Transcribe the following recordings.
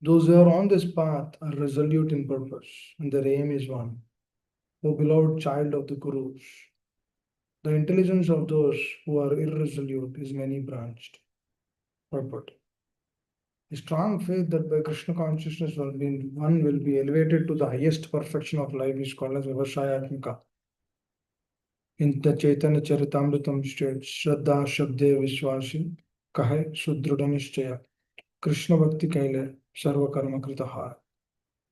Those who are on this path are resolute in purpose, and their aim is one. O beloved child of the Gurus, the intelligence of those who are irresolute is many branched. Purport. A strong faith that by Krishna consciousness one will be elevated to the highest perfection of life is called as Vivashayatmika. In the Chaitanya Charitamritam states, Shraddha Shabde Vishwashi Kahe Sudruda Nishchaya Krishna Bhakti Kaile Sarva Karma Kritaha.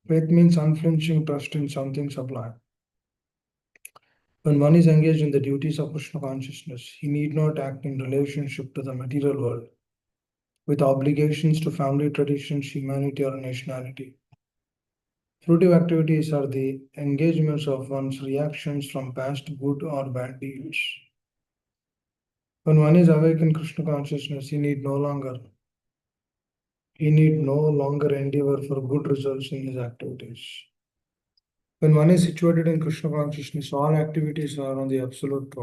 Faith means unflinching trust in something sublime. When one is engaged in the duties of Krishna consciousness, he need not act in relationship to the material world, with obligations to family traditions, humanity, or nationality. Fruitive activities are the engagements of one's reactions from past good or bad deeds. When one is awake in Krishna consciousness, he need no longer endeavor for good results in his activities. When one is situated in Krishna consciousness, all activities are on the absolute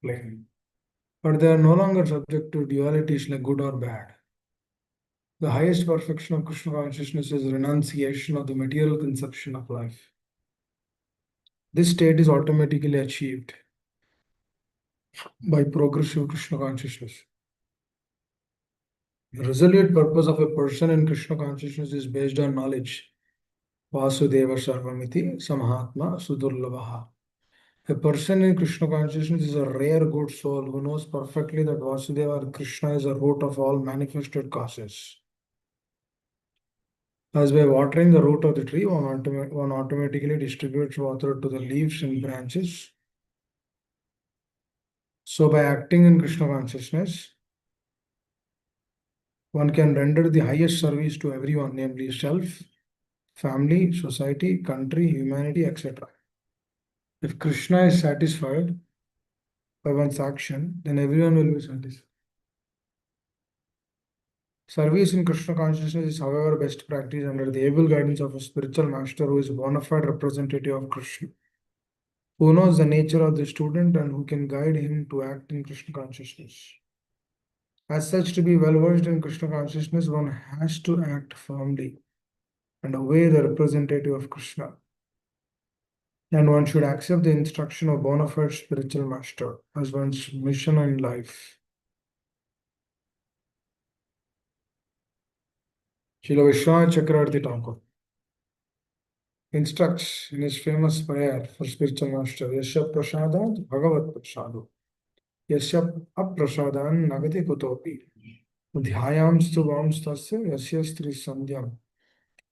plane. But they are no longer subject to dualities like good or bad. The highest perfection of Krishna consciousness is renunciation of the material conception of life. This state is automatically achieved by progressive Krishna consciousness. The resolute purpose of a person in Krishna consciousness is based on knowledge. Vasudeva Sarvamiti Samahatma Sudurlabha. A person in Krishna consciousness is a rare good soul who knows perfectly that Vasudeva or Krishna is the root of all manifested causes. As by watering the root of the tree, one automatically distributes water to the leaves and branches. So, by acting in Krishna consciousness, one can render the highest service to everyone, namely self, family, society, country, humanity, etc. If Krishna is satisfied by one's action, then everyone will be satisfied. Service in Krishna consciousness is, however, best practice under the able guidance of a spiritual master who is a bona fide representative of Krishna, who knows the nature of the student and who can guide him to act in Krishna consciousness. As such, to be well versed in Krishna consciousness, one has to act firmly and obey the representative of Krishna. And one should accept the instruction of bona fide spiritual master as one's mission in life. Srila Vishwanath Chakravarti Thakur instructs in his famous prayer for spiritual master, Yasya Prasadat Bhagavat Prasadu, Yasya Aprasadan Nagati Kutopi, Dhyayam Stubam Stasya Yasya Stri Sandhyam,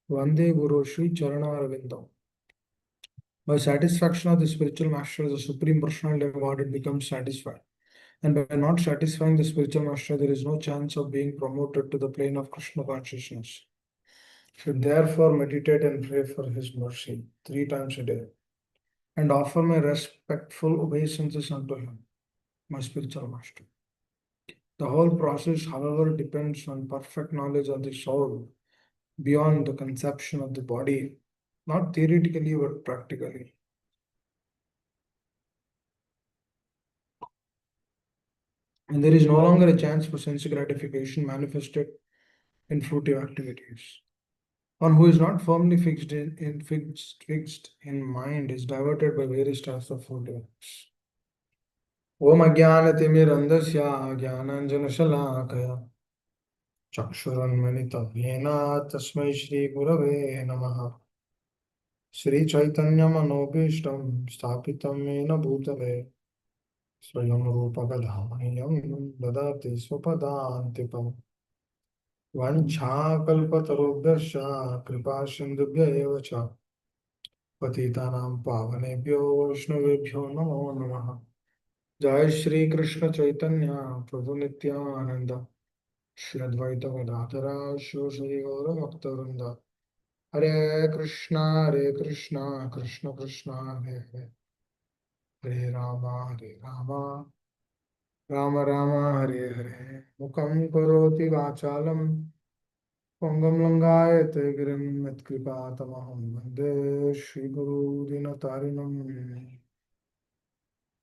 Vande Guru Shri Charanaravindam. By satisfaction of the spiritual master, the Supreme Personality of Godhead becomes satisfied. And by not satisfying the spiritual master, there is no chance of being promoted to the plane of Krishna consciousness. Should therefore meditate and pray for his mercy 3 times a day and offer my respectful obeisances unto him, my spiritual master. The whole process, however, depends on perfect knowledge of the soul beyond the conception of the body, not theoretically but practically. And there is no longer a chance for sense gratification manifested in fruitive activities. One who is not firmly fixed in mind is diverted by various types of fruitive acts. Om Ajnanatimirandasya Jnananjanashalakaya Chakshurunmilitam Yena Tasmai Shri Gurave Namaha Shri Chaitanya Manobishtam Sthapitam Yena Bhutale Swayam Rupa Gadhamanyam Dadati Swapadantipam Vanchakalpatarubhyascha Kripa Sindhubhya eva cha Patitanam Pavanebhyo Vaishnavebhyo Namo Namaha Jai Shri Krishna Chaitanya Prabhu Nityananda Shri Advaita Gadadhara Shri Shri Gaura Bhaktavranda Hare Krishna Krishna Krishna Hare Hare Hare Rama Rama Rama Hare Hare Mukam Karoti Vachalam Pongam Langayate Girim Yatkripātamaham Vande Shri Guru Dinatarinam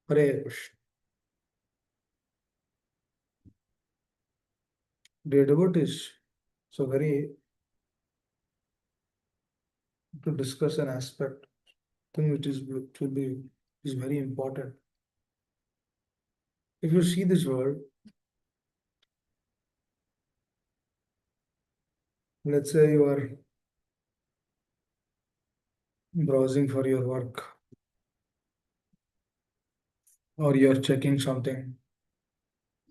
Hare Krishna. Dear devotees, so very to discuss an aspect, thing which will be is very important. If you see this world, let's say you are browsing for your work or you're checking something,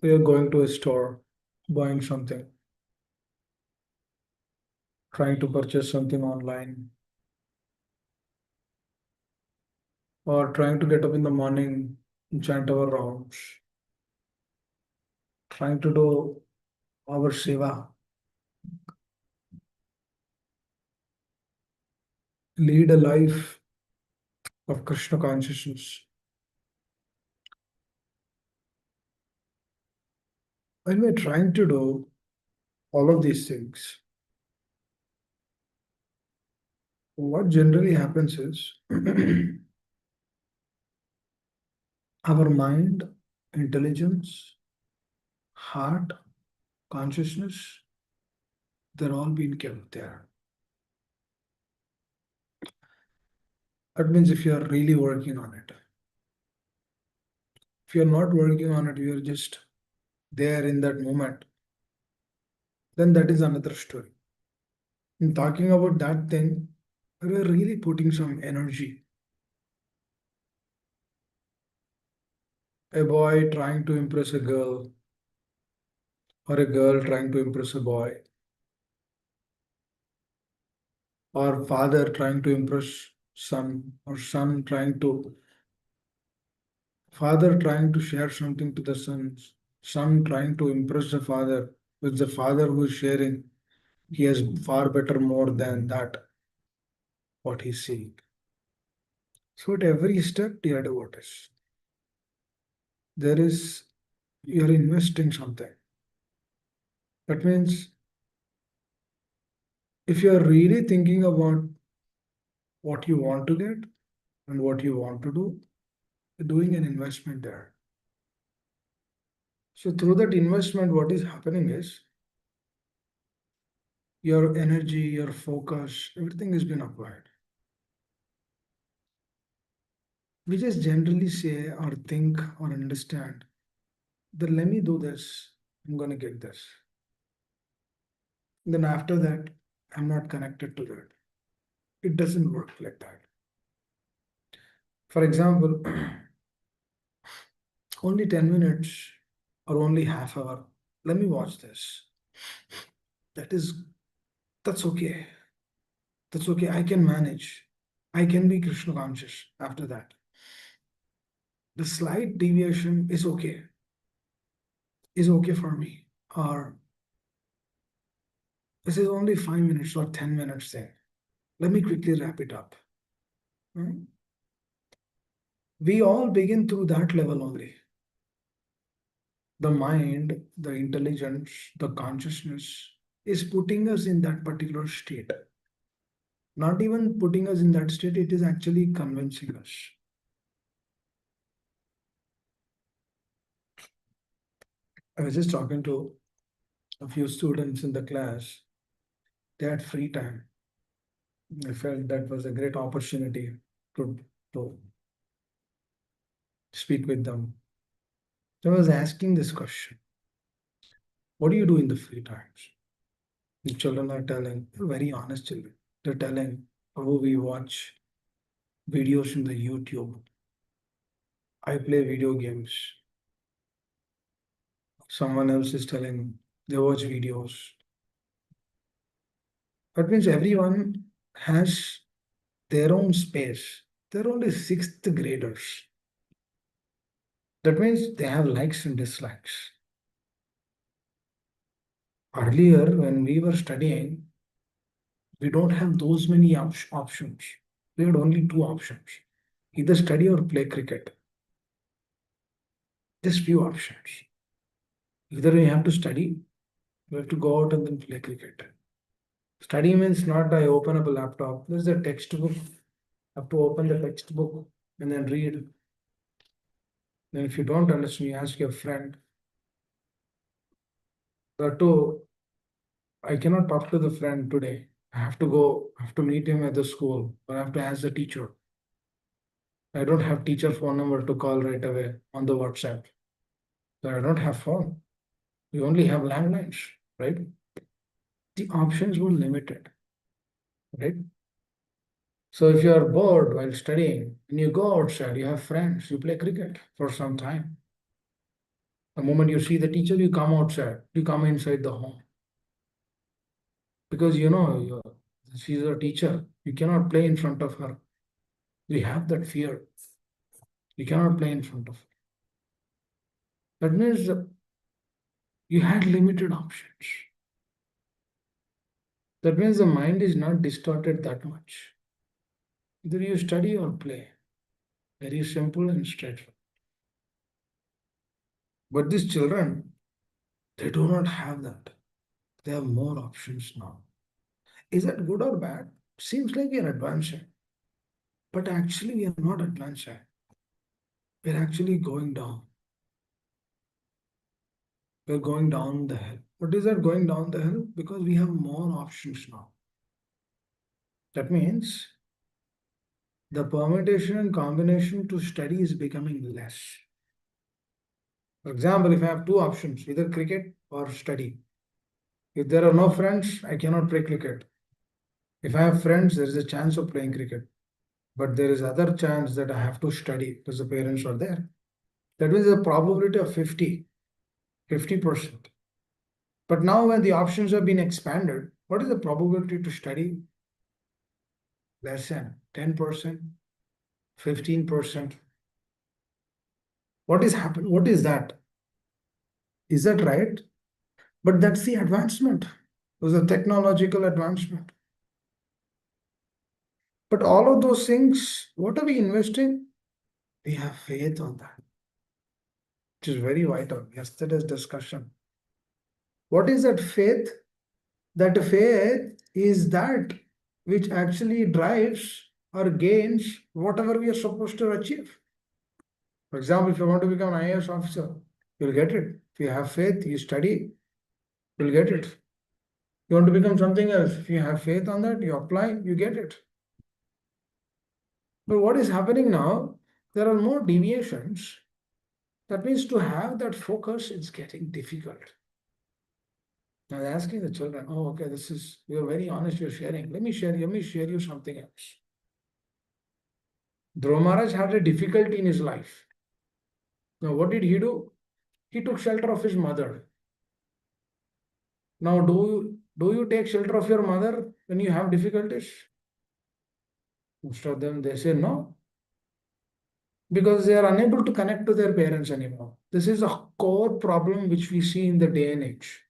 you're going to a store, buying something, trying to purchase something online, or trying to get up in the morning, chant our rounds, trying to do our seva, lead a life of Krishna consciousness. When we're trying to do all of these things, what generally happens is our mind, intelligence, heart, consciousness, they're all being kept there. That means if you are really working on it, if you're not working on it, you're just there in that moment, then that is another story. In talking about that thing, we're really putting some energy. A boy trying to impress a girl, or a girl trying to impress a boy, or father trying to impress son, or father trying to share something to the sons, son trying to impress the father, with the father who is sharing, he has far better more than that, what he's seeing. So at every step, dear devotees, there is, you're investing something. That means if you're really thinking about what you want to get and what you want to do, you're doing an investment there. So through that investment, what is happening is your energy, your focus, everything has been acquired. We just generally say or think or understand that let me do this, I'm going to get this. Then after that, I'm not connected to that. It doesn't work like that. For example, only 10 minutes or only half hour, let me watch this. That is, that's okay. That's okay. I can manage. I can be Krishna conscious after that. The slight deviation is okay for me. Or this is only 5 minutes or 10 minutes thing. Let me quickly wrap it up. Hmm? We all begin through that level only. The mind, the intelligence, the consciousness is putting us in that particular state. Not even putting us in that state, it is actually convincing us. I was just talking to a few students in the class. They had free time. I felt that was a great opportunity to, to speak with them. So I was asking this question: what do you do in the free times? The children are telling, they're very honest children. They're telling, oh, we watch videos in the YouTube. I play video games. Someone else is telling they watch videos. That means everyone has their own space. They're only sixth graders. That means they have likes and dislikes. Earlier, when we were studying, we don't have those many options. We had only two options: either study or play cricket. Just few options. Either we have to study, we have to go out and then play cricket. Study means not I open up a laptop. There's a textbook. I have to open the textbook and then read. Then if you don't understand, you ask your friend. That too, I cannot talk to the friend today. I have to meet him at the school, or I have to ask the teacher. I don't have teacher phone number to call right away on the WhatsApp. So I don't have phone. We only have landlines, right? The options were limited, right? So if you are bored while studying and you go outside, you have friends, you play cricket for some time. The moment you see the teacher, you come outside, you come inside the home. Because she's a teacher. You cannot play in front of her. We have that fear. You cannot play in front of her. That means you had limited options. That means the mind is not distorted that much. Either you study or play. Very simple and straightforward. But these children, they do not have that. They have more options now. Is that good or bad? Seems like we are advancing. But actually, we are not advancing. We're actually going down. We're going down the hill. What is that going down the hill? Because we have more options now. That means the permutation and combination to study is becoming less. For example, if I have two options, either cricket or study. If there are no friends, I cannot play cricket. If I have friends, there is a chance of playing cricket. But there is other chance that I have to study because the parents are there. That means the probability of 50%. But now when the options have been expanded, what is the probability to study? Less than 10%, 15%. What is happening? What is that? Is that right? But that's the advancement. It was a technological advancement. But all of those things, what are we investing? We have faith on that, which is very vital. Yesterday's discussion. What is that faith? That faith is that which actually drives or gains whatever we are supposed to achieve. For example, if you want to become an IAS officer, you'll get it. If you have faith, you study, you'll get it. You want to become something else, if you have faith on that, you apply, you get it. But what is happening now? There are more deviations. That means to have that focus, it's getting difficult. I was asking the children, oh, okay, you're very honest, you're sharing. Let me share you something else. Dhruv Maharaj had a difficulty in his life. Now, what did he do? He took shelter of his mother. Now, do you take shelter of your mother when you have difficulties? Most of them, they say no, because they are unable to connect to their parents anymore. This is a core problem which we see in the day and age.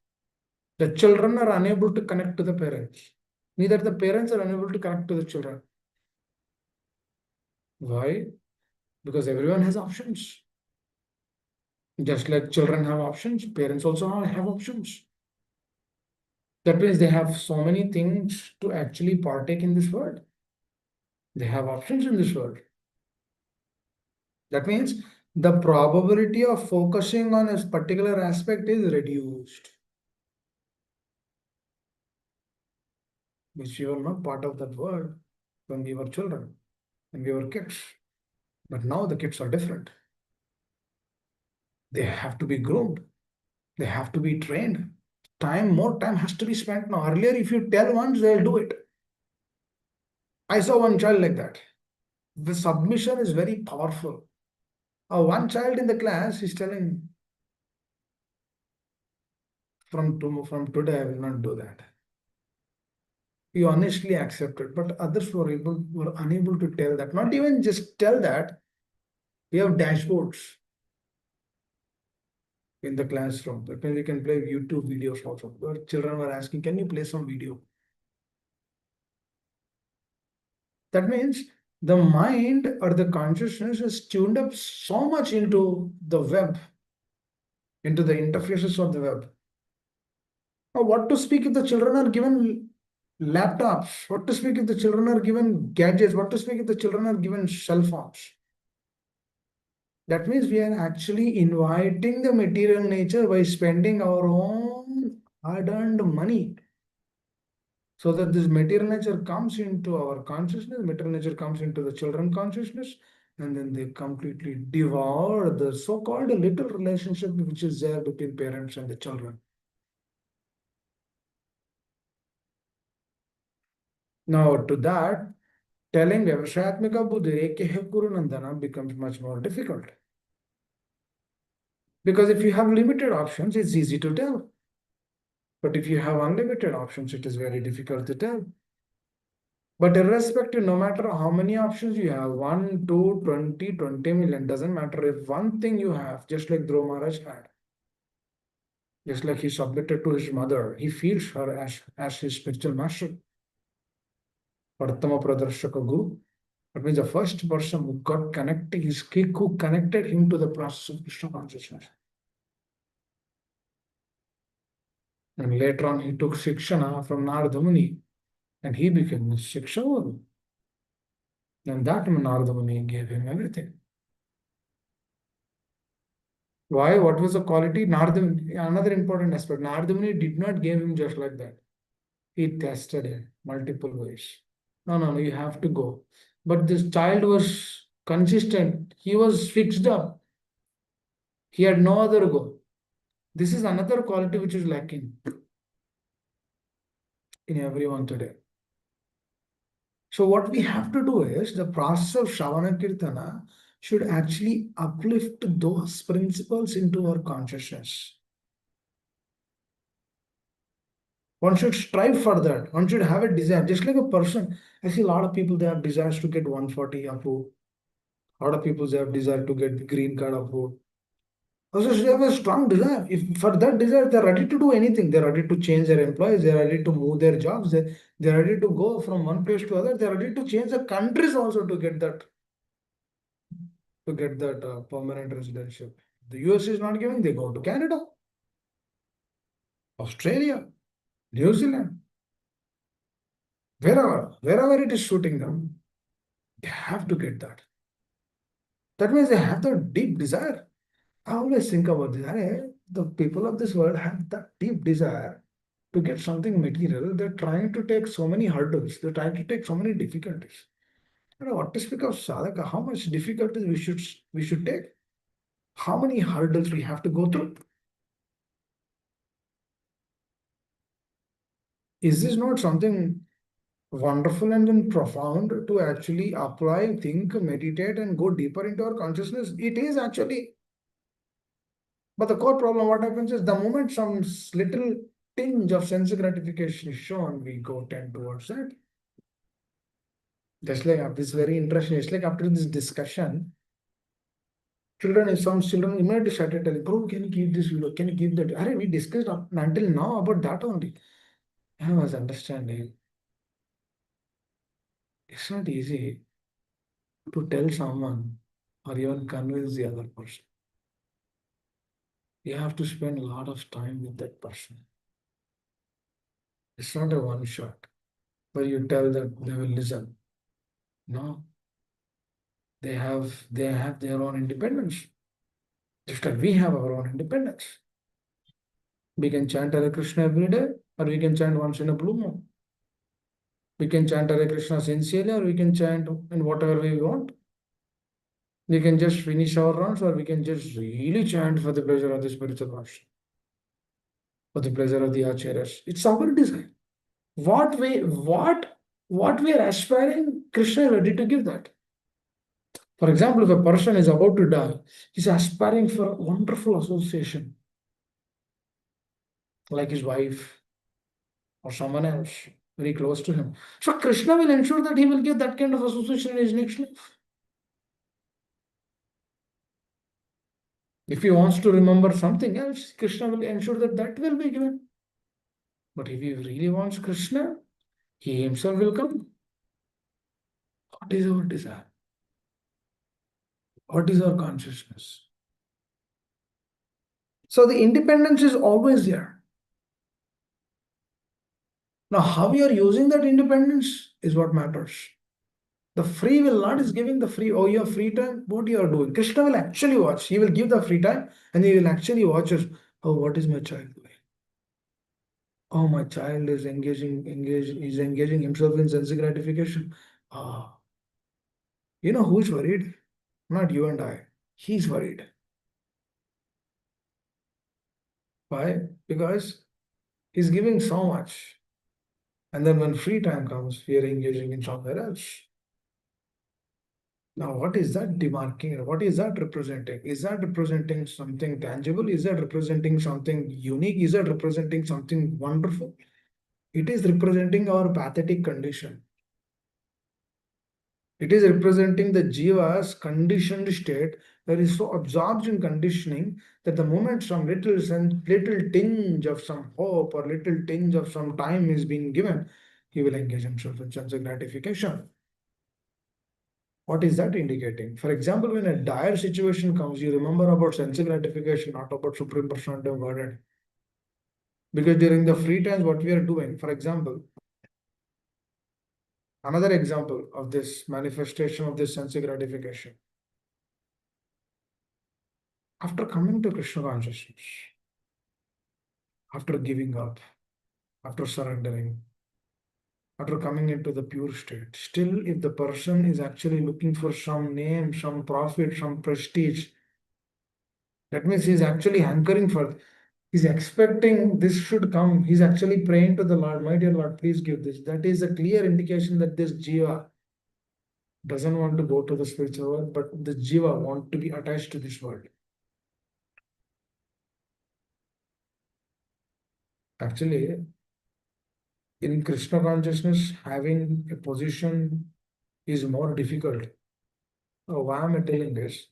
The children are unable to connect to the parents. Neither the parents are unable to connect to the children. Why? Because everyone has options. Just like children have options, parents also have options. That means they have so many things to actually partake in this world. They have options in this world. That means the probability of focusing on a particular aspect is reduced, which we were not part of that world when we were children, when we were kids. But now the kids are different. They have to be groomed. They have to be trained. More time has to be spent now. Earlier, if you tell once, they'll do it. I saw one child like that. The submission is very powerful. One child in the class is telling, from today, I will not do that. He honestly accepted, but others were unable to tell that. Not even just tell that. We have dashboards in the classroom. That means we can play YouTube videos also. Where children were asking, can you play some video? That means the mind or the consciousness is tuned up so much into the web, into the interfaces of the web. Now, what to speak if the children are given laptops? What to speak if the children are given gadgets? What to speak if the children are given cell phones? That means we are actually inviting the material nature by spending our own hard-earned money. So that this material nature comes into our consciousness, material nature comes into the children consciousness, and then they completely devour the so-called little relationship which is there between parents and the children. Now to that, telling Vyavasayatmika Buddhi Ekhe Kurunandana becomes much more difficult. Because if you have limited options, it's easy to tell. But if you have unlimited options, it is very difficult to tell. But irrespective, no matter how many options you have, 1, 2, 20, 20 million, doesn't matter. If one thing you have, just like Dhruva Maharaj had, just like he submitted to his mother, he feels her as his spiritual master, Pratama Pradarshaka Guru. That means the first person who got connected, who connected him to the process of Krishna consciousness. And later on, he took Shikshana from Narada Muni, and he became the Shiksha. And that Narada Muni gave him everything. Why? What was the quality? Narada, another important aspect. Narada Muni did not give him just like that. He tested him multiple ways. No, no, no, you have to go. But this child was consistent. He was fixed up. He had no other go. This is another quality which is lacking in everyone today. So what we have to do is the process of Shravana Kirtana should actually uplift those principles into our consciousness. One should strive for that. One should have a desire. Just like a person, I see a lot of people, they have desires to get 140 approved. A lot of people, they have desire to get the green card approved. Also, they have a strong desire. If for that desire, they're ready to do anything. They're ready to change their employees. They're ready to move their jobs. They're ready to go from one place to other. They're ready to change the countries also to get that permanent residentship. The US is not giving, they go to Canada, Australia, New Zealand, wherever it is suiting them, they have to get that. That means they have the deep desire. I always think about this. The people of this world have that deep desire to get something material. They're trying to take so many hurdles. They're trying to take so many difficulties. What to speak of sadhaka? How much difficulties we should take? How many hurdles we have to go through? Is this not something wonderful and then profound to actually apply, think, meditate, and go deeper into our consciousness? It is actually. But the core problem, what happens is the moment some little tinge of sense gratification is shown, we go tend towards that. Just like this very interesting, it's like after this discussion, some children immediately started telling, bro, can you give this video? Can you give that? We discussed until now about that only. I was understanding. It's not easy to tell someone or even convince the other person. You have to spend a lot of time with that person. It's not a one shot where you tell that they will listen. No, they have their own independence. Just like we have our own independence. We can chant Hare Krishna every day, or we can chant once in a blue moon. We can chant Hare Krishna sincerely, or we can chant in whatever way we want. We can just finish our rounds, or we can just really chant for the pleasure of the spiritual master, for the pleasure of the acharyas. It's our desire. What we are aspiring, Krishna is ready to give that. For example, if a person is about to die, he's aspiring for a wonderful association, like his wife or someone else very close to him. So Krishna will ensure that he will get that kind of association in his next life. If he wants to remember something else, Krishna will ensure that that will be given. But if he really wants Krishna, he himself will come. What is our desire? What is our consciousness? So the independence is always there. Now, how we are using that independence is what matters. The free will, Lord is giving the free, oh, you have free time, what you are doing. Krishna will actually watch. He will give the free time and he will actually watch us. Oh, what is my child doing? Oh, my child is engaging himself in sense gratification. Ah, you know who's worried? Not you and I. He's worried. Why? Because he's giving so much. And then when free time comes, we are engaging in somewhere else. Now, what is that demarking? What is that representing? Is that representing something tangible? Is that representing something unique? Is that representing something wonderful? It is representing our pathetic condition. It is representing the jiva's conditioned state that is so absorbed in conditioning that the moment some little tinge of some hope or little tinge of some time is being given, he will engage himself in sense of gratification. What is that indicating? For example, when a dire situation comes, you remember about sense gratification, not about Supreme Personality of Godhead. Because during the free times, what we are doing, for example, another example of this manifestation of this sense gratification, after coming to Krishna consciousness, after giving up, after surrendering, after coming into the pure state, still, if the person is actually looking for some name, some profit, some prestige, that means he's actually hankering for. He's expecting this should come. He's actually praying to the Lord, my dear Lord, please give this. That is a clear indication that this jiva doesn't want to go to the spiritual world, but the jiva want to be attached to this world. Actually, in Krishna consciousness, having a position is more difficult. Why am I telling this?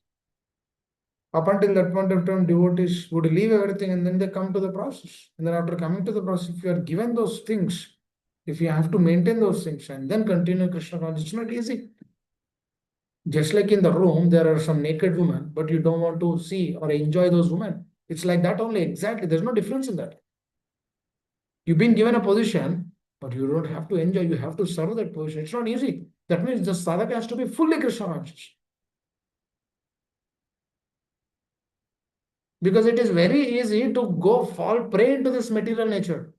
Up until that point of time, devotees would leave everything and then they come to the process. And then after coming to the process, if you are given those things, if you have to maintain those things and then continue Krishna consciousness, it's not easy. Just like in the room, there are some naked women, but you don't want to see or enjoy those women. It's like that only, exactly. There's no difference in that. You've been given a position, but you don't have to enjoy, you have to serve that position. It's not easy. That means the sadhaka has to be fully Krishna conscious. Because it is very easy to go fall prey into this material nature.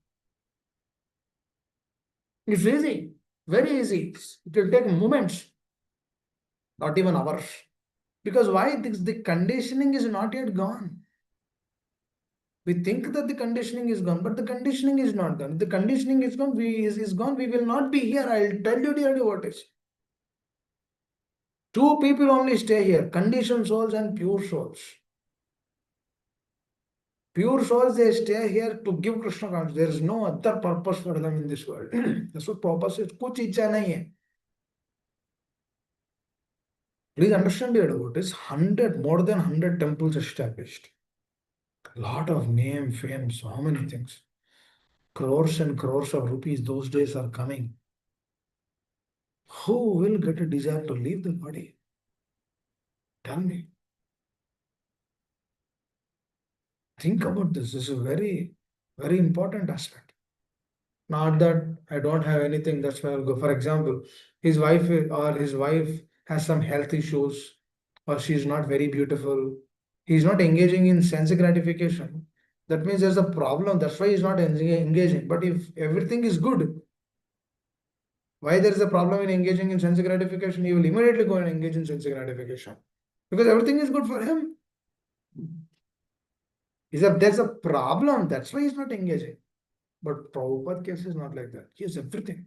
It's easy, very easy. It will take moments, not even hours. Because why? The conditioning is not yet gone. We think that the conditioning is gone, but the conditioning is not gone. If the conditioning is gone, is gone, we will not be here. I'll tell you, dear devotees. Two people only stay here, conditioned souls and pure souls. Pure souls, they stay here to give Krishna consciousness. There is no other purpose for them in this world. That's what purpose is. कुछ इच्छा नहीं है. Please understand, dear devotees, 100, more than 100 temples established. A lot of name, fame, so many things. Crores and crores of rupees, those days are coming. Who will get a desire to leave the body? Tell me. Think about this. This is a very, very important aspect. Not that I don't have anything, that's why I'll go. For example, his wife has some health issues, or she's not very beautiful. He's not engaging in sense gratification. That means there's a problem. That's why he's not engaging. But if everything is good, why there is a problem in engaging in sense gratification? He will immediately go and engage in sense gratification. Because everything is good for him. There's a problem, that's why he's not engaging. But Prabhupada case is not like that. He has everything.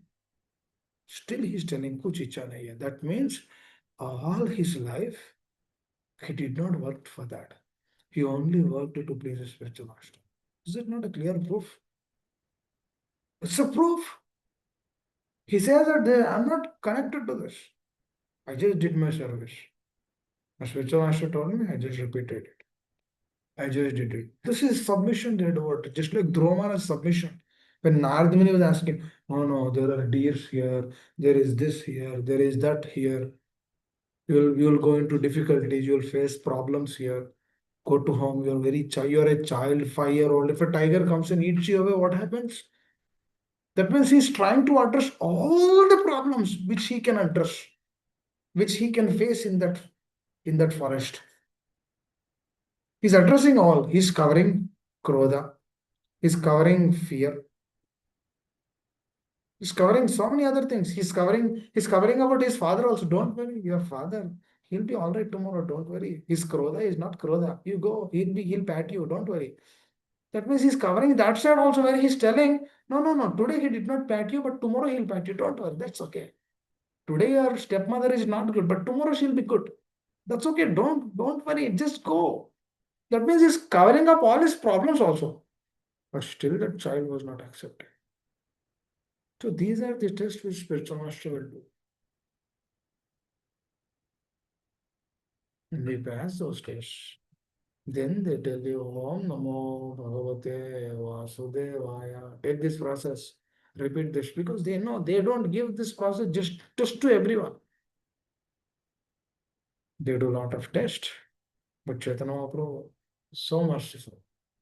Still he's telling kuch icha nahi hai. That means all his life, he did not work for that. He only worked to please his spiritual master. Is that not a clear proof? It's a proof. He says that I'm not connected to this. I just did my service. My spiritual master told me, I just repeated it. I just did it. This is submission, dear devotee. Just like Dromana's submission. When Narad Muni was asking, oh no, there are deers here, there is this here, there is that here. You'll go into difficulties, you'll face problems here. Go to home, you're a child, 5 year old. If a tiger comes and eats you away, what happens? That means he's trying to address all the problems which he can address, which he can face in that forest. He's addressing all. He's covering krodha. He's covering fear. He's covering so many other things. He's covering about his father also. Don't worry, your father, he'll be all right tomorrow. Don't worry. His Krodha is not Krodha. You go, he'll pat you, don't worry. That means he's covering that side also where he's telling, no, no, no, today he did not pat you, but tomorrow he'll pat you. Don't worry, that's okay. Today your stepmother is not good, but tomorrow she'll be good. That's okay. Don't worry. Just go. That means he's covering up all his problems also. But still that child was not accepted. So these are the tests which spiritual master will do. And we pass those tests. Then they tell you, Om Namo Bhagavate Vasudevaya. Take this process. Repeat this because they know they don't give this process just to everyone. They do a lot of tests. But Chaitanya Mahaprabhu is so merciful.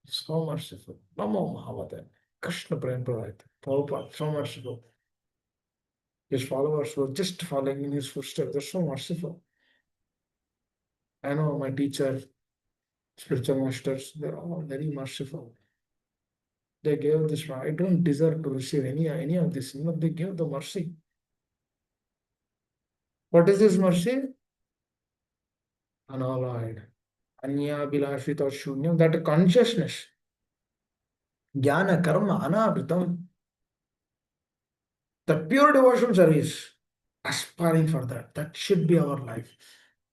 So merciful. Namo Bhagavate. Krishna Prem Pradayate. Prabhupada, so merciful. His followers were just following in his footsteps. They're so merciful. I know my teacher, spiritual masters, they're all very merciful. They gave this. I don't deserve to receive any of this. They gave the mercy. What is this mercy? Unalloyed. Anya Bilashita Shunyam. That consciousness. Jnana Karma Anavritam. That pure devotion service. Aspiring for that. That should be our life.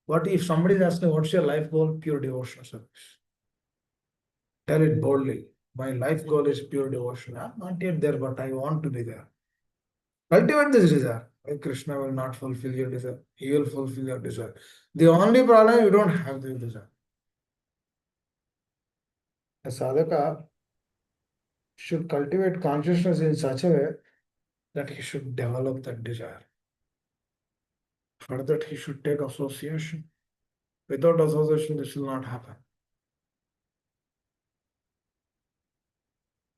What if somebody is asking, what's your life goal? Pure devotion service. Tell it boldly. My life goal is pure devotion. I'm not yet there, but I want to be there. Cultivate this desire. Krishna will not fulfill your desire. He will fulfill your desire. The only problem, you don't have the desire. A sadhaka should cultivate consciousness in such a way that he should develop that desire. For that, he should take association. Without association, this will not happen.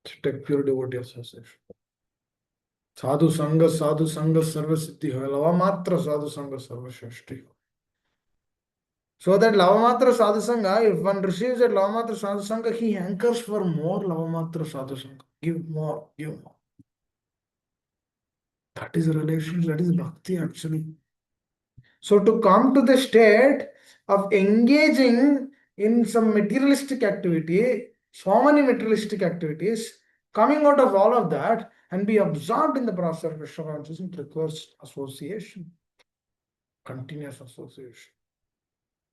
To take pure devotee association. Sadhu Sangha Sarva Siddhi Hai. Lavamatra Sadhu Sangha Sarva Shrishti. So that Lavamatra Sadhu Sangha, if one receives that Lavamatra Sadhu Sangha, he hankers for more Lavamatra Sadhu Sangha. Give more, give more. That is a relationship, that is bhakti actually. So to come to the state of engaging in some materialistic activity, so many materialistic activities, coming out of all of that and be absorbed in the process of Krishna consciousness requires association, continuous association.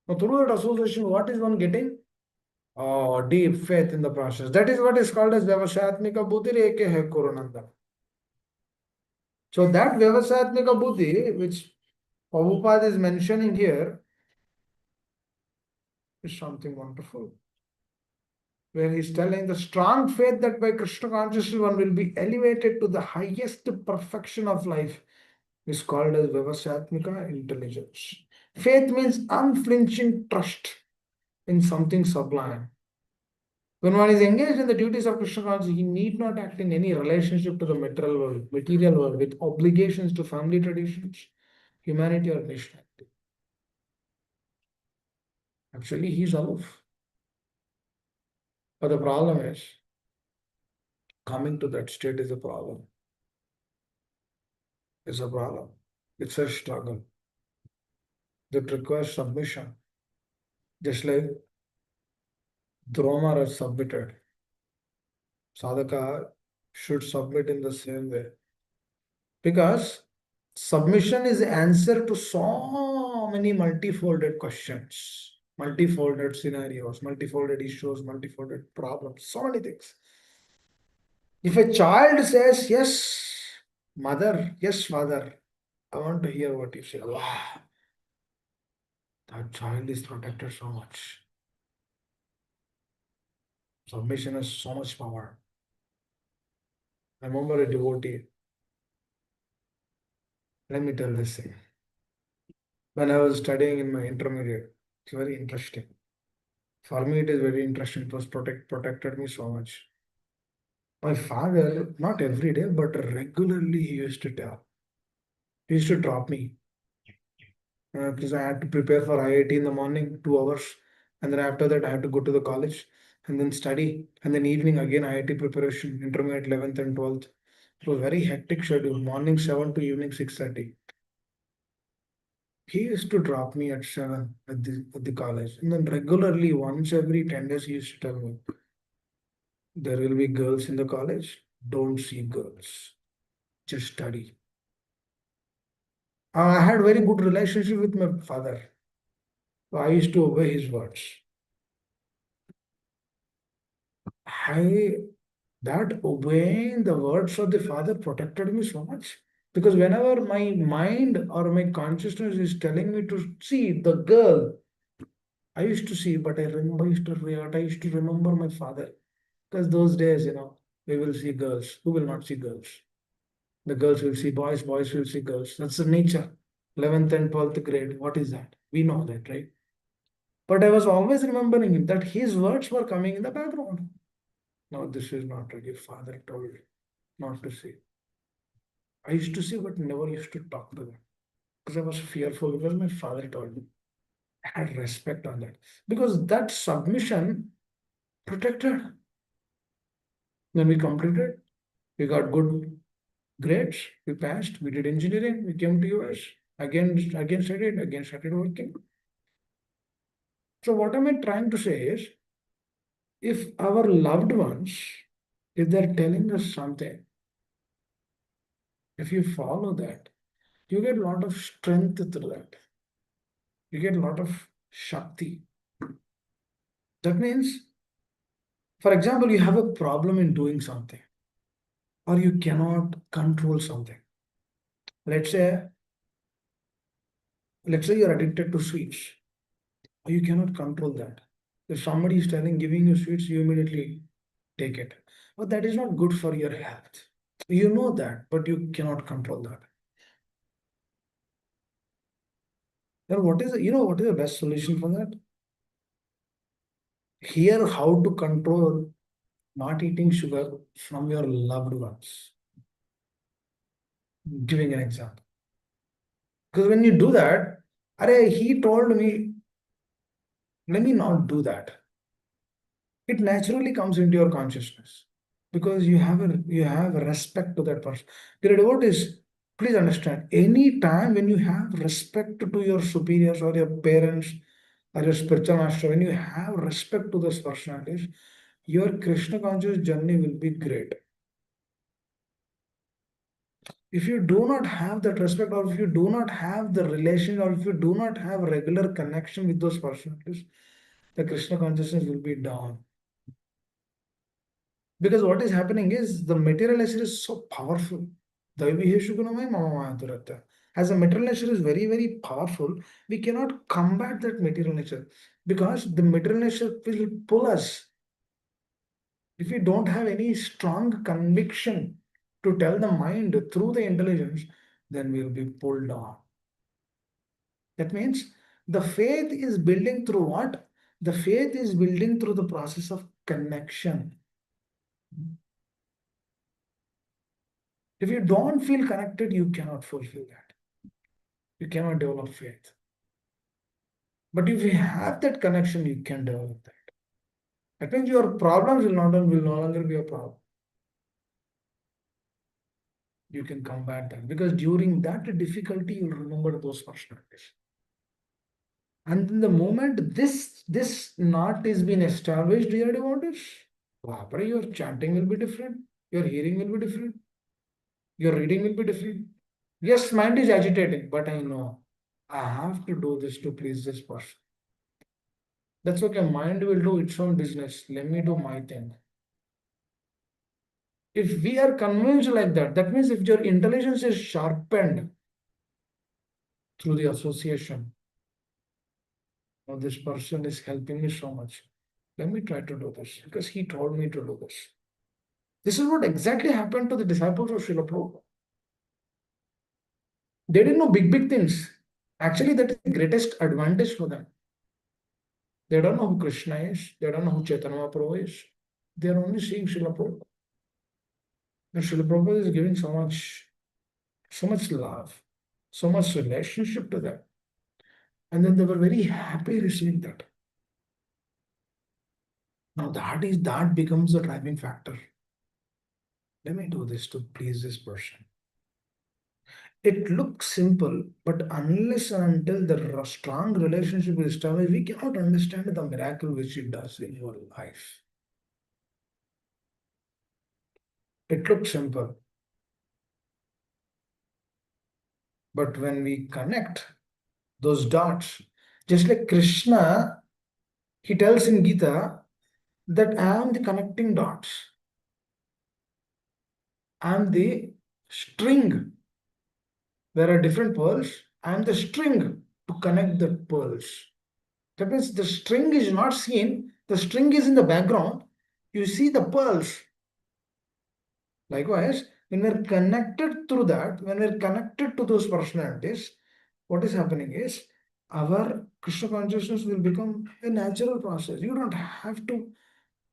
Now through that association, what is one getting? Oh, deep faith in the process. That is what is called as Vyavasayatmika Buddhi Reke Hai Kurunanda. So that Vyavasayatmika Buddhi, which Prabhupada is mentioning here, is something wonderful. Where he's telling the strong faith that by Krishna consciousness one will be elevated to the highest perfection of life is called as Vyavasayatmika intelligence. Faith means unflinching trust in something sublime. When one is engaged in the duties of Krishna consciousness, he need not act in any relationship to the material world with obligations to family traditions, humanity, or nationality. Actually, he's aloof. But the problem is, coming to that state is a problem. It's a problem. It's a struggle that requires submission. Just like Dromar has submitted, sadhaka should submit in the same way. Because submission is the answer to so many multifolded questions, multifolded scenarios, multifolded issues, multifolded problems, so many things. If a child says, yes, mother, yes, father, I want to hear what you say. Wow, that child is protected so much. Submission has so much power. I remember a devotee. Let me tell this thing. When I was studying in my intermediate, it's very interesting. For me, it is very interesting. It was protected me so much. My father, not every day, but regularly he used to tell. He used to drop me. Because I had to prepare for IIT in the morning, 2 hours. And then after that, I had to go to the college and then study. And then evening again, IIT preparation, intermediate 11th and 12th. It was a very hectic schedule, morning 7 to evening 6:30. He used to drop me at 7 at the college. And then regularly, once every 10 days, he used to tell me, there will be girls in the college. Don't see girls. Just study. I had very good relationship with my father. So I used to obey his words. I that obeying the words of the father protected me so much. Because whenever my mind or my consciousness is telling me to see the girl, I used to see, but I used to remember my father. Because those days, we will see girls. Who will not see girls? The girls will see boys, boys will see girls. That's the nature. 11th and 12th grade. What is that? We know that, right? But I was always remembering him that his words were coming in the background. No, this is not right. Your father told you not to see. I used to see, but never used to talk to them because I was fearful because my father told me. I had respect on that because that submission protected. When we completed, we got good grades, we passed, we did engineering, we came to US, again started working. So what am I trying to say is, if our loved ones, if they're telling us something, if you follow that, you get a lot of strength through that. You get a lot of shakti. That means, for example, you have a problem in doing something, or you cannot control something. Let's say, let's say you're addicted to sweets, or you cannot control that. If somebody is giving you sweets, you immediately take it. But that is not good for your health. You know that, but you cannot control that. Then what is the best solution for that? Here, how to control not eating sugar from your loved ones. Giving an example. Because when you do that, he told me, let me not do that. It naturally comes into your consciousness because you have respect to that person. The devotees, please understand, any time when you have respect to your superiors or your parents or your spiritual master, when you have respect to those personalities, your Krishna conscious journey will be great. If you do not have that respect, or if you do not have the relation, or if you do not have regular connection with those personalities, the Krishna consciousness will be down. Because what is happening is the material nature is so powerful. As a material nature is very, very powerful, we cannot combat that material nature because the material nature will pull us. If we don't have any strong conviction to tell the mind through the intelligence, then we'll be pulled down. That means the faith is building through what? The faith is building through the process of connection. If you don't feel connected, you cannot fulfill that. You cannot develop faith. But if you have that connection, you can develop that. That means your problems will no longer be a problem. You can combat that because during that difficulty, you'll remember those personalities. And in the moment this knot is being established, dear devotees, your chanting will be different, your hearing will be different, your reading will be different. Yes, mind is agitating, but I know I have to do this to please this person. That's okay. Mind will do its own business. Let me do my thing. If we are convinced like that, that means if your intelligence is sharpened through the association, oh, this person is helping me so much. Let me try to do this because he told me to do this. This is what exactly happened to the disciples of Srila Prabhupada. They didn't know big, big things. Actually, that is the greatest advantage for them. They don't know who Krishna is. They don't know who Chaitanya Mahaprabhu is. They are only seeing Srila Prabhupada. And Srila Prabhupada is giving so much love, so much relationship to them. And then they were very happy receiving that. Now that becomes the driving factor. Let me do this to please this person. It looks simple, but unless and until the strong relationship is established, we cannot understand the miracle which it does in your life. It looks simple, but when we connect those dots, just like Krishna, he tells in Gita that I am the connecting dots. I am the string. There are different pearls. I am the string to connect the pearls. That means the string is not seen, the string is in the background. You see the pearls. Likewise, when we're connected through that, when we're connected to those personalities, what is happening is our Krishna consciousness will become a natural process. You don't have to,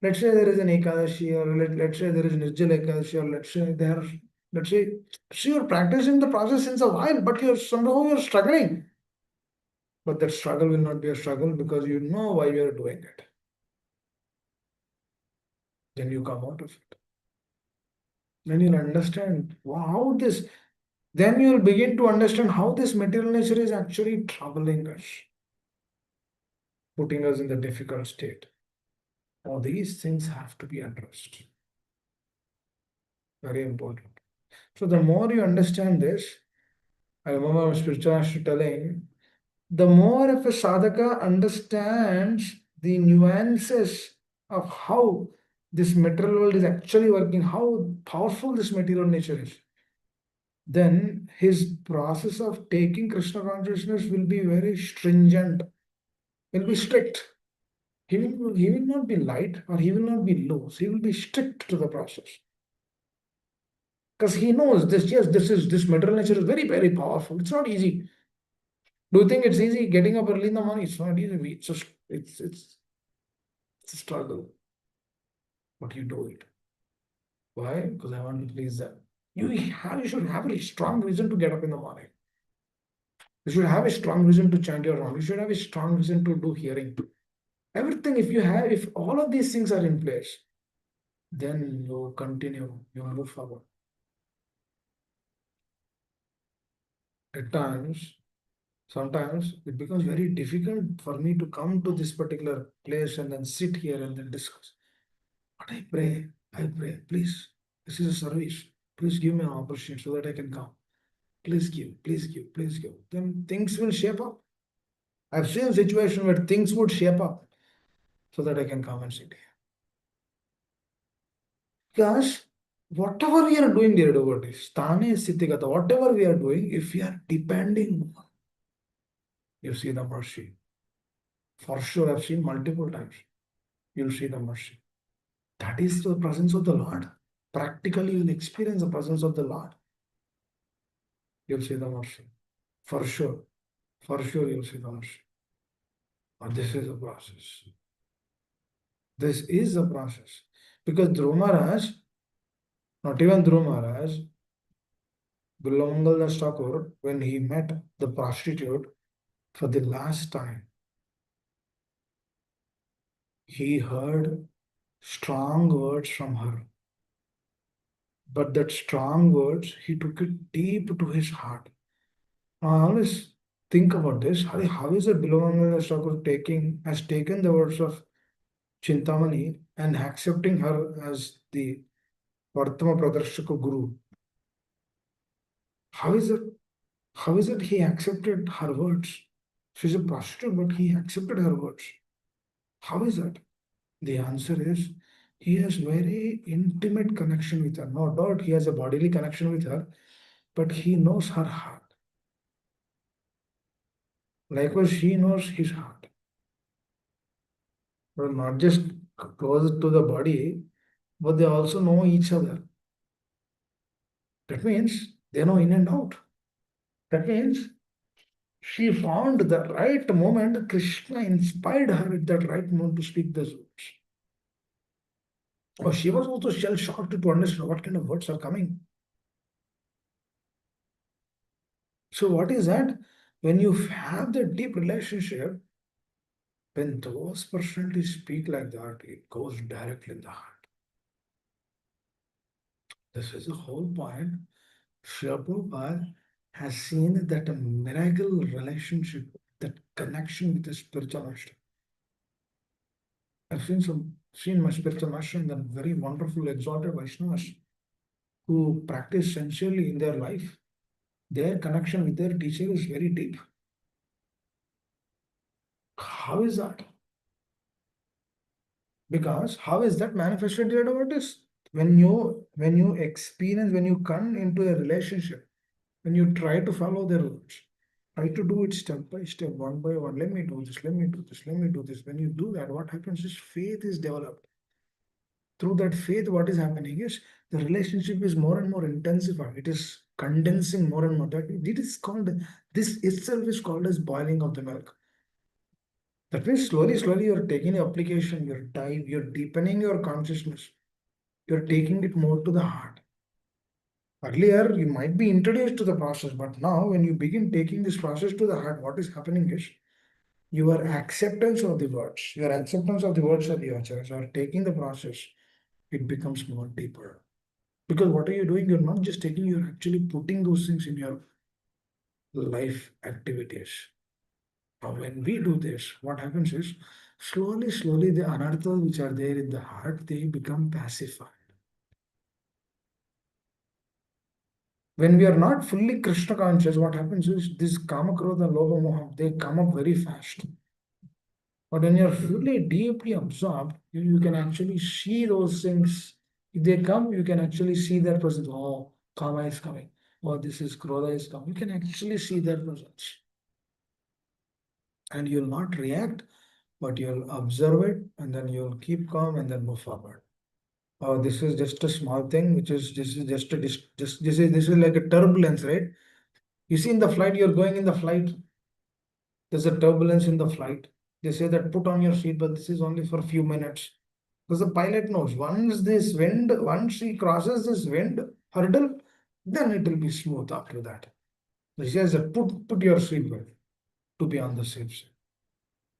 let's say there is an Ekadashi, or let's say there is Nirjala Ekadashi, or let's say, see, you're practicing the process since a while, but you're struggling. But that struggle will not be a struggle because you know why you are doing it. Then you come out of it. Then you'll understand how this, then you'll begin to understand how this material nature is actually troubling us, putting us in the difficult state. All these things have to be addressed. Very important. So the more you understand this, I remember my spiritual master telling, the more if a sadhaka understands the nuances of how this material world is actually working, how powerful this material nature is, then his process of taking Krishna consciousness will be very stringent, will be strict. He will not be light or he will not be loose. He will be strict to the process. Because he knows this, yes, this material nature is very, very powerful. It's not easy. Do you think it's easy getting up early in the morning? It's not easy. It's just it's a struggle. But you do it. Why? Because I want to please them. You should have a strong reason to get up in the morning. You should have a strong reason to chant your round. You should have a strong reason to do hearing. Everything, if all of these things are in place, then you continue, you move forward. At times, sometimes it becomes very difficult for me to come to this particular place and then sit here and then discuss. But I pray, please, this is a service. Please give me an opportunity so that I can come. Please give, please give, please give. Then things will shape up. I've seen a situation where things would shape up so that I can come and sit here. Because whatever we are doing, dear devotees, Stane Siddhigata, whatever we are doing, if we are depending on, you see the mercy. For sure, I've seen multiple times. You'll see the mercy. That is the presence of the Lord. Practically, you'll experience the presence of the Lord. You'll see the mercy. For sure. For sure, you'll see the mercy. But this is a process. This is a process. Because Dhruva Maharaj, not even Dhruva Maharaj, Bilamangal Das Thakur, when he met the prostitute for the last time, he heard strong words from her. But that strong words, he took it deep to his heart. Now, I always think about this. How is it Bilamangal Das Thakur has taken the words of Chintamani and accepting her as the Vartama Pradarshaka Guru? How is it? How is it he accepted her words? She's a prostitute, but he accepted her words. How is that? The answer is he has very intimate connection with her. No doubt he has a bodily connection with her, but he knows her heart. Likewise, she knows his heart. But not just close to the body, but they also know each other. That means they know in and out. That means she found the right moment. Krishna inspired her at that right moment to speak those words. Oh, she was also shell shocked to understand what kind of words are coming. So, what is that? When you have the deep relationship, when those personalities speak like that, it goes directly in the heart. This is the whole point. Srila Prabhupada has seen that a miracle relationship, that connection with the spiritual master. I've seen my spiritual master and the very wonderful exalted Vaishnavas who practice sincerely in their life. Their connection with their teacher is very deep. How is that? Because how is that manifested in what is? When you experience, when you come into a relationship, when you try to follow their rules, try to do it step by step, one by one. Let me do this, let me do this, let me do this. When you do that, what happens is faith is developed. Through that faith, what is happening is the relationship is more and more intensified. It is condensing more and more. That it is called, this itself is called as boiling of the milk. That means slowly, slowly you're taking the application, your time, you're deepening your consciousness. You're taking it more to the heart. Earlier, you might be introduced to the process, but now when you begin taking this process to the heart, what is happening is your acceptance of the words, your acceptance of the words of the acharyas, or taking the process, it becomes more deeper. Because what are you doing? You're not just taking, you're actually putting those things in your life activities. Now, when we do this, what happens is slowly, slowly the anarthas which are there in the heart, they become pacified. When we are not fully Krishna conscious, what happens is this Kama, Krodha, Lobha, Moha, they come up very fast. But when you're fully deeply absorbed, you can actually see those things. If they come, you can actually see their presence. Oh, Kama is coming. Oh, this is Krodha is coming. You can actually see their presence. And you'll not react, but you'll observe it and then you'll keep calm and then move forward. Oh, this is just a small thing, which is this is just a just this is like a turbulence, right? You see in the flight, you're going in the flight, there's a turbulence in the flight. They say that put on your seat, but this is only for a few minutes. Because the pilot knows once he crosses this wind hurdle, then it will be smooth after that. He says that put your seatbelt to be on the safe side.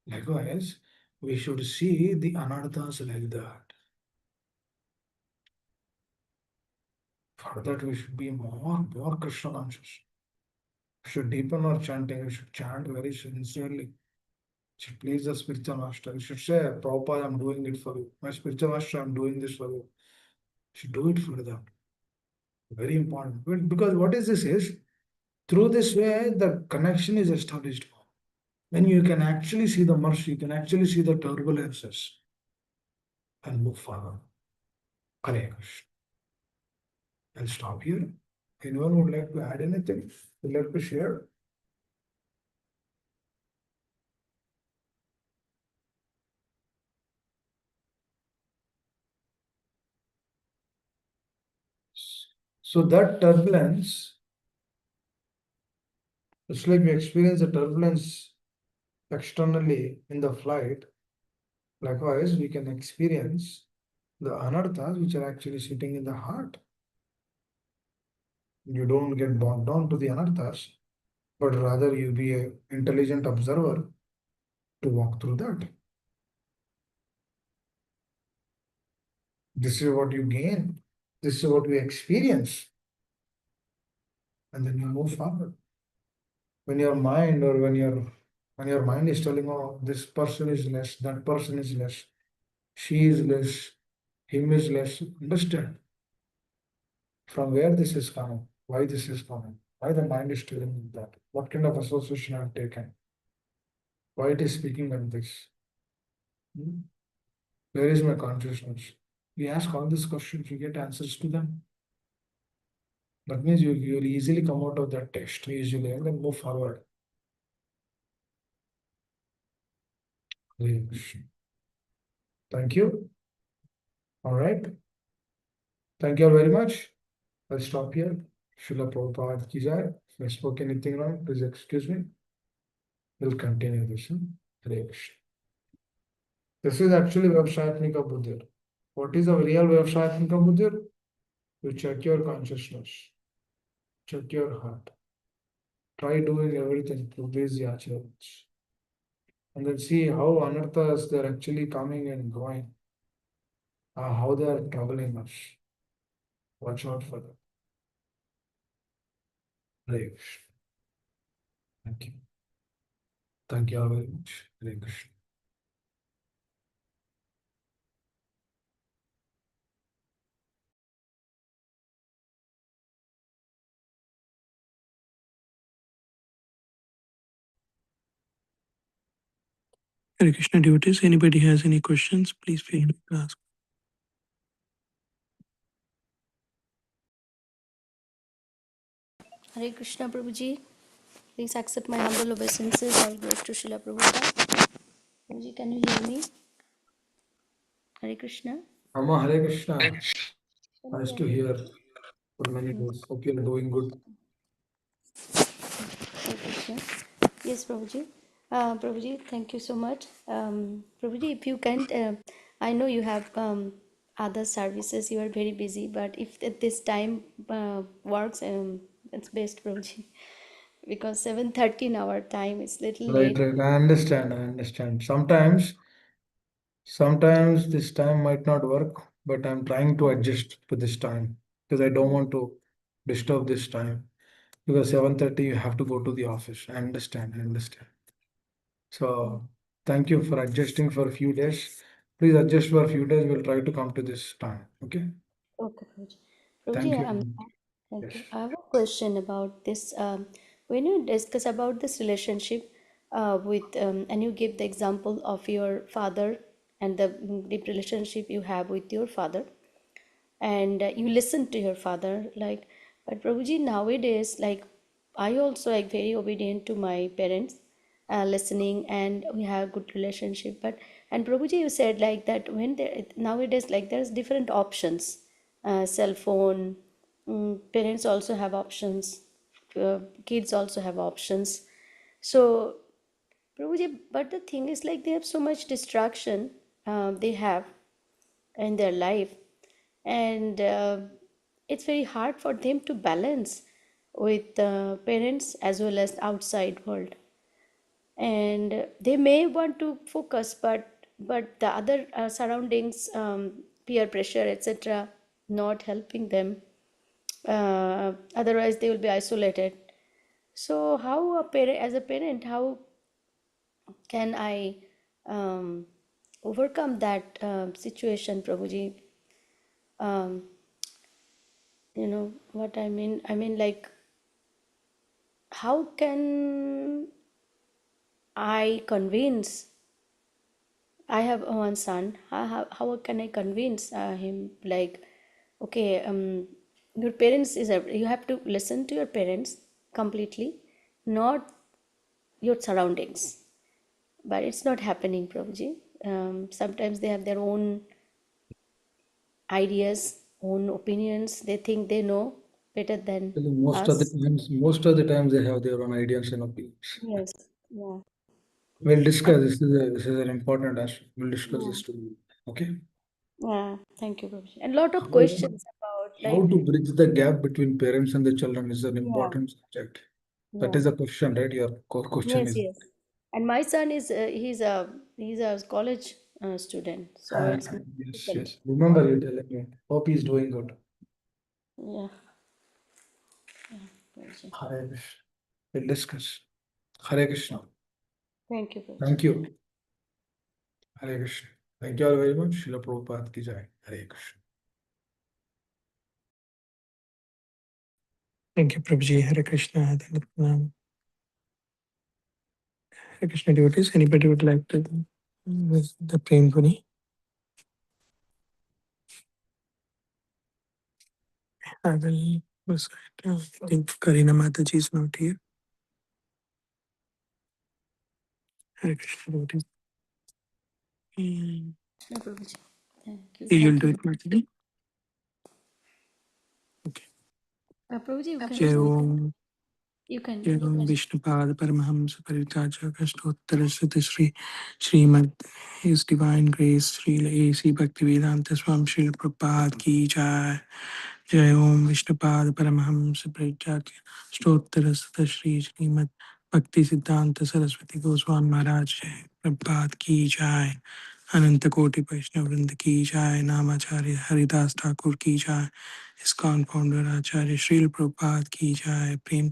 Likewise, we should see the anarthas like that. For that, we should be more Krishna conscious. We should deepen our chanting. We should chant very sincerely. Should please the spiritual master. You should say, Prabhupada, I'm doing it for you. My spiritual master, I'm doing this for you. You should do it for them. Very important. Because what is this is, through this way, the connection is established. Then you can actually see the mercy, you can actually see the turbulences and move forward. Hare Krishna. I'll stop here. Anyone would like to add anything? Would like to share? So that turbulence, it's like we experience the turbulence externally in the flight. Likewise, we can experience the anarthas which are actually sitting in the heart. You don't get bogged down to the anarthas, but rather you be an intelligent observer to walk through that. This is what you gain. This is what you experience. And then you move forward. When your mind or when your mind is telling, oh, this person is less, that person is less, she is less, him is less, understand from where this is coming, why this is coming, why the mind is telling me that, what kind of association I have taken, why it is speaking like this. Hmm? Where is my consciousness? We ask all these questions, you get answers to them. That means you'll easily come out of that text easily and then move forward. Thank you. All right. Thank you all very much. I'll stop here. Srila Prabhupada ki jai. If I spoke anything wrong, please excuse me. We'll continue this. Hare Krishna. This is actually Vyavasayatmika Buddhir. What is a real Vyavasayatmika Buddhir? You check your consciousness, check your heart. Try doing everything to please the acharyas. And then see how anarthas they're actually coming and going, how they are troubling us. Watch out for that. Hare Krishna. Thank you. Thank you all very much. Hare Krishna. Hare Krishna devotees, anybody has any questions, please feel free to ask. Hare Krishna Prabhuji, please accept my humble obeisances. I go to Srila Prabhupada. Prabhuji, can you hear me? Hare Krishna. Amma, Hare Krishna. Can you Nice hear to me? hear for many days. Hope you're doing good. Hare Krishna. Yes, Prabhuji. Prabhuji, thank you so much. Prabhuji, if you can't, I know you have other services, you are very busy, but if at this time works, it's best, Prabhuji. Because 7:30 in our time is little Right, late. right. I understand. I understand. Sometimes this time might not work, but I'm trying to adjust to this time because I don't want to disturb this time. Because 7:30 you have to go to the office. I understand. I understand. So thank you for adjusting for a few days. Please adjust for a few days. We'll try to come to this time. Okay. Okay, Prabhuji. Prabhuji, Thank you. thank Yes. you. I have a question about this. When you discuss about this relationship and you give the example of your father and the deep relationship you have with your father, and you listen to your father, like, but Prabhuji, nowadays, like, I also like very obedient to my parents, listening, and we have good relationship. But and Prabhuji, you said like that when there nowadays, like, there's different options, cell phone, parents also have options, kids also have options. So Prabhuji, but the thing is, like, they have so much distraction, they have in their life, and it's very hard for them to balance with parents as well as outside world, and they may want to focus, but the other surroundings, peer pressure, etc., not helping them, otherwise they will be isolated. So how a parent, as a parent, how can I um, overcome that situation, Prabhuji? um, you know what I mean? I mean, like, how can I convince? I have one son. How can I convince him? Like, okay, your parents is you have to listen to your parents completely, not your surroundings. But it's not happening, Prabhuji. Sometimes they have their own ideas, own opinions. They think they know better than us. Most of the times they have their own ideas and opinions. Yes. Yeah. We'll And discuss. This is an important aspect. We'll discuss yeah. this too. Okay. Yeah, thank you, Prabhuji. And lot of How, questions about, how like, to bridge the gap between parents and the children is an yeah, important subject. That yeah, is the question, right? Your core question yes, is. yes. And my son is he's a college student, so Uh, it's more yes, difficult yes. Remember you telling me. Hope he's doing good. for, yeah, Prabhuji. Hare Krishna. We'll discuss. Hare Krishna. Thank you, Prabhuji. Thank you. Hare Krishna. Thank you all very much. Srila Prabhupada ki jai. Hare Krishna. Thank you, Prabhuji. Hare Krishna. Hare Krishna devotees, anybody would like to with the Prem Puni? I will recite. I think Karina Mataji is not here. Hare Krishna devotees. No, Prabhuji. Thank you. You'll Thank do you. it, Mataji? Okay. Prabhuji, you can Jai do it. Om. You Jai can. Vishnupad Paramahamsa Paritachaka Stottara Sati Sri Srimad His Divine Grace Sri A.C. Bhaktivedanta Swam Srila Prabhupada Ki Jai. Jai Om Vishnupad Paramahamsa Paritachaka Stottara Sati Sri Srimad Bhakti Siddhanta Saraswati Goswami Maharaj Jai Prabhupada Ki Jai. अनंत कोटि वैष्णव वृंद की जय। नामाचार्य हरिदास ठाकुर की जय। ISKCON founder आचार्य श्रील प्रभुपाद की जय। प्रेम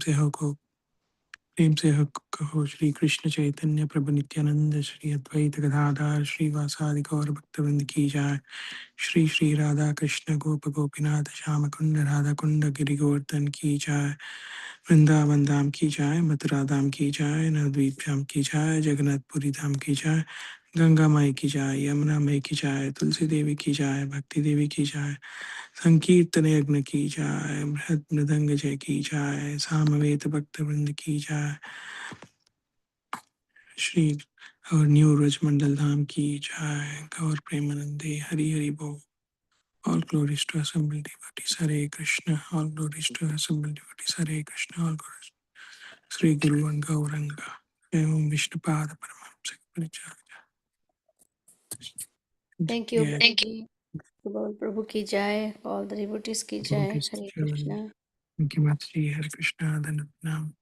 से हो कहो श्री कृष्ण चैतन्य प्रभु नित्यानंद श्री अद्वैत गदाधर श्रीवासादि गौर भक्तवृंद की जय। श्री श्री राधा कृष्ण गोप गोपीनाथ श्याम कुंड राधा कुंड गिरि गोवर्धन की जय। वृंदावन धाम की जय। मथुरा धाम की जय। नवद्वीप धाम की जय। जगन्नाथपुरी धाम की जय। गंगा माई की जय। यमुना माई की जय। तुलसी देवी की जय। भक्ति देवी की जय। संकीर्तन यज्ञ की जय। बृहद मृदंग जय की जय। सामवेद भक्त वृंद की जय। श्री और न्यू रज मंडल धाम की जय। गौर प्रेमानंदे हरि हरि बोल। All glories to assembled devotees. Hare Krishna. All glories to assembled devotees. Hare Krishna. All glories. Sri Guru and Gauranga. Jai Om Vishnupada Paramahamsa Parichaya. Thank you, Yes. Prabhuji. Subal Prabhu ki jai, all the devotees ki jai. Devotees, Hare children. Krishna. Thank you much. Sri Hare Krishna. Then Nam.